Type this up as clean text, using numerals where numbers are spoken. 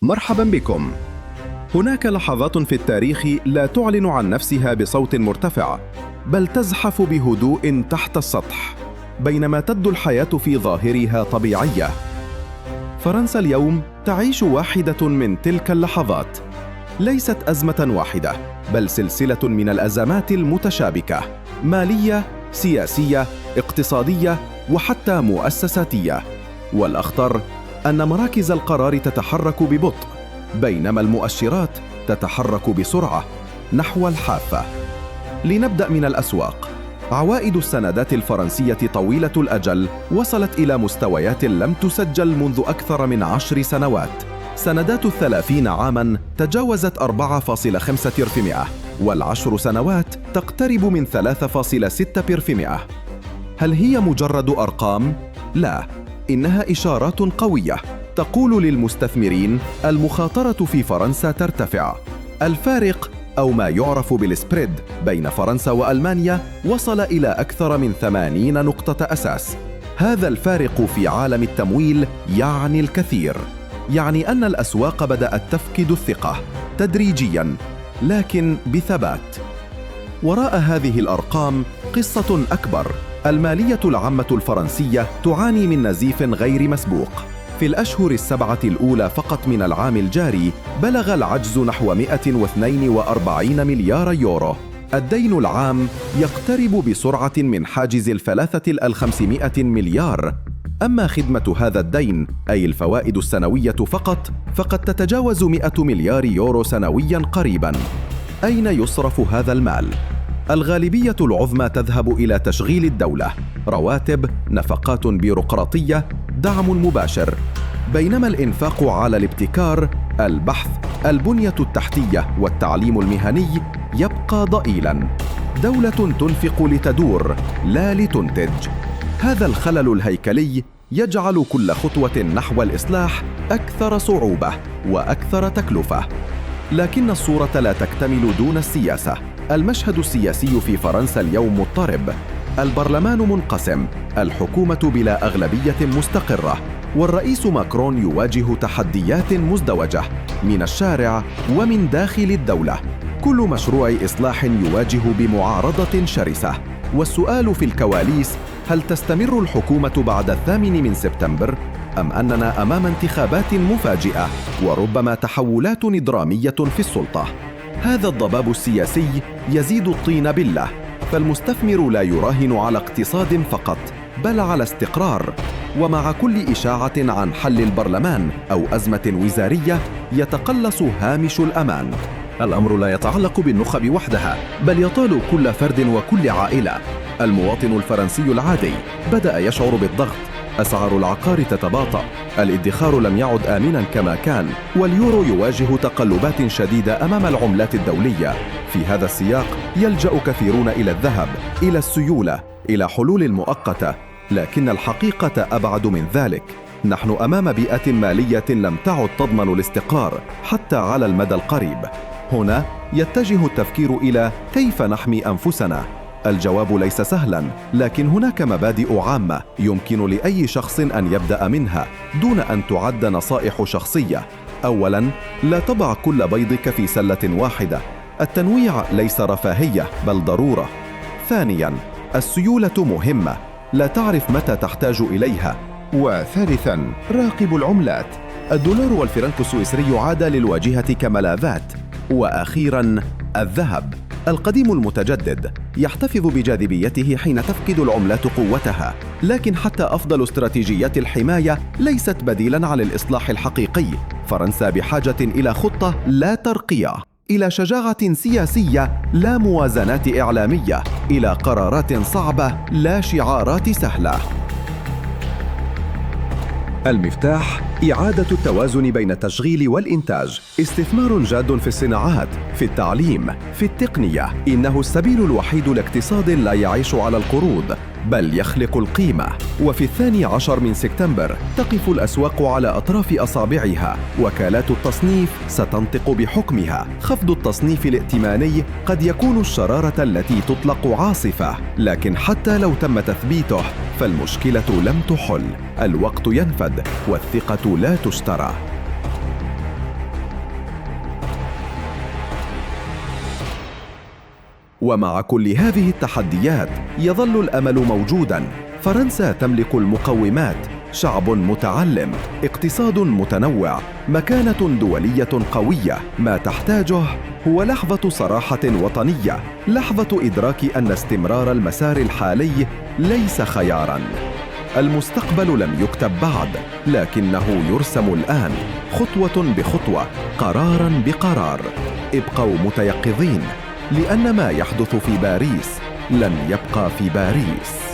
مرحبا بكم. هناك لحظات في التاريخ لا تعلن عن نفسها بصوت مرتفع، بل تزحف بهدوء تحت السطح، بينما تبدو الحياة في ظاهرها طبيعية. فرنسا اليوم تعيش واحدة من تلك اللحظات، ليست أزمة واحدة، بل سلسلة من الأزمات المتشابكة، مالية، سياسية، اقتصادية، وحتى مؤسساتية. والأخطر أن مراكز القرار تتحرك ببطء، بينما المؤشرات تتحرك بسرعة نحو الحافة. لنبدأ من الأسواق. عوائد السندات الفرنسية طويلة الأجل وصلت إلى مستويات لم تسجل منذ أكثر من 10 سنوات. سندات 30 عاماً تجاوزت 4.5%، والعشر سنوات تقترب من 3.6%. هل هي مجرد أرقام؟ لا، إنها إشارات قوية تقول للمستثمرين المخاطرة في فرنسا ترتفع. الفارق أو ما يعرف بالسبريد بين فرنسا وألمانيا وصل إلى أكثر من 80 نقطة أساس. هذا الفارق في عالم التمويل يعني الكثير، يعني أن الأسواق بدأت تفقد الثقة تدريجياً لكن بثبات. وراء هذه الأرقام قصة أكبر. المالية العامة الفرنسية تعاني من نزيف غير مسبوق. في الأشهر السبعة الأولى فقط من العام الجاري بلغ العجز نحو 142 مليار يورو. الدين العام يقترب بسرعة من حاجز 3,500 مليار. أما خدمة هذا الدين أي الفوائد السنوية فقد تتجاوز 100 مليار يورو سنوياً قريباً. أين يصرف هذا المال؟ الغالبية العظمى تذهب إلى تشغيل الدولة، رواتب، نفقات بيروقراطية، دعم مباشر، بينما الإنفاق على الابتكار، البحث، البنية التحتية والتعليم المهني يبقى ضئيلاً. دولة تنفق لتدور لا لتنتج. هذا الخلل الهيكلي يجعل كل خطوة نحو الإصلاح أكثر صعوبة وأكثر تكلفة. لكن الصورة لا تكتمل دون السياسة. المشهد السياسي في فرنسا اليوم مضطرب. البرلمان منقسم، الحكومة بلا أغلبية مستقرة، والرئيس ماكرون يواجه تحديات مزدوجة من الشارع ومن داخل الدولة. كل مشروع إصلاح يواجه بمعارضة شرسة. والسؤال في الكواليس: هل تستمر الحكومة بعد 8 سبتمبر؟ أم أننا أمام انتخابات مفاجئة وربما تحولات درامية في السلطة؟ هذا الضباب السياسي يزيد الطين بلة، فالمستثمر لا يراهن على اقتصاد فقط بل على استقرار. ومع كل إشاعة عن حل البرلمان أو أزمة وزارية يتقلص هامش الأمان. الأمر لا يتعلق بالنخب وحدها بل يطال كل فرد وكل عائلة. المواطن الفرنسي العادي بدأ يشعر بالضغط. أسعار العقار تتباطأ، الادخار لم يعد آمناً كما كان، واليورو يواجه تقلبات شديدة أمام العملات الدولية. في هذا السياق يلجأ كثيرون إلى الذهب، إلى السيولة، إلى حلول مؤقتة، لكن الحقيقة أبعد من ذلك. نحن أمام بيئة مالية لم تعد تضمن الاستقرار حتى على المدى القريب. هنا يتجه التفكير إلى كيف نحمي أنفسنا. الجواب ليس سهلاً، لكن هناك مبادئ عامة يمكن لأي شخص أن يبدأ منها دون أن تعد نصائح شخصية. أولاً، لا تضع كل بيضك في سلة واحدة. التنويع ليس رفاهية بل ضرورة. ثانياً، السيولة مهمة، لا تعرف متى تحتاج إليها. وثالثاً، راقب العملات. الدولار والفرنك السويسري عادا للواجهة كملاذات. وأخيراً، الذهب القديم المتجدد يحتفظ بجاذبيته حين تفقد العملات قوتها. لكن حتى أفضل استراتيجيات الحماية ليست بديلاً على الإصلاح الحقيقي. فرنسا بحاجة إلى خطة لا ترقية، إلى شجاعة سياسية لا موازنات إعلامية، إلى قرارات صعبة لا شعارات سهلة. المفتاح: إعادة التوازن بين التشغيل والإنتاج، استثمار جاد في الصناعات، في التعليم، في التقنية. إنه السبيل الوحيد لاقتصاد لا يعيش على القروض بل يخلق القيمة. وفي 12 سبتمبر تقف الأسواق على أطراف أصابعها. وكالات التصنيف ستنطق بحكمها. خفض التصنيف الائتماني قد يكون الشرارة التي تطلق عاصفة، لكن حتى لو تم تثبيته فالمشكلة لم تحل. الوقت ينفد والثقة لا تشترى. ومع كل هذه التحديات يظل الأمل موجوداً. فرنسا تملك المقومات: شعب متعلم، اقتصاد متنوع، مكانة دولية قوية. ما تحتاجه هو لحظة صراحة وطنية، لحظة إدراك أن استمرار المسار الحالي ليس خياراً. المستقبل لم يكتب بعد، لكنه يرسم الآن، خطوة بخطوة، قراراً بقرار. ابقوا متيقظين، لأن ما يحدث في باريس لن يبقى في باريس.